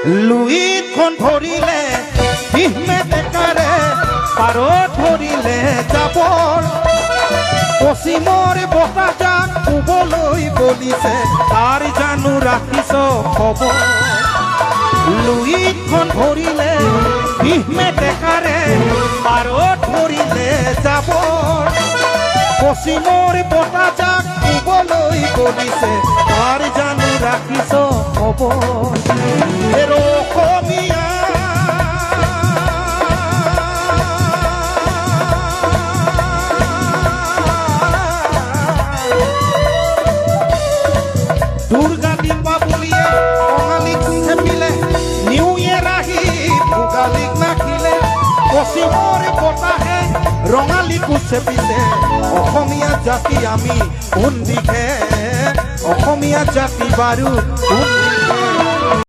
লুইতখন ধৰিলে বিহমে ডেকাৰে পাৰত ধৰিলে জাবৰ পশ্চিমৰ বতাহজাক শুবলৈ বলিছে তাৰ জানো ৰাখিছ খবৰ লুইতখন ধৰিলে বিহমে ডেকাৰে পাৰত ধৰিলে জাবৰ পশ্চিমৰ বতাহজাক শুবলৈ বলিছে তাৰ জানো ৰাখিছ খবৰ অসমীয়া দুৰ্গা দীপাৱলীয়ে কঙালীক চেপিলে নিউ ইয়েৰ আহি ভোগালীক নাখিলে পশ্চিমৰ বতাহে ৰঙালীকো চেপিছে অসমীয়া জাতি আমি কোন দিশে অসমীয়া জাতি বাৰু কোন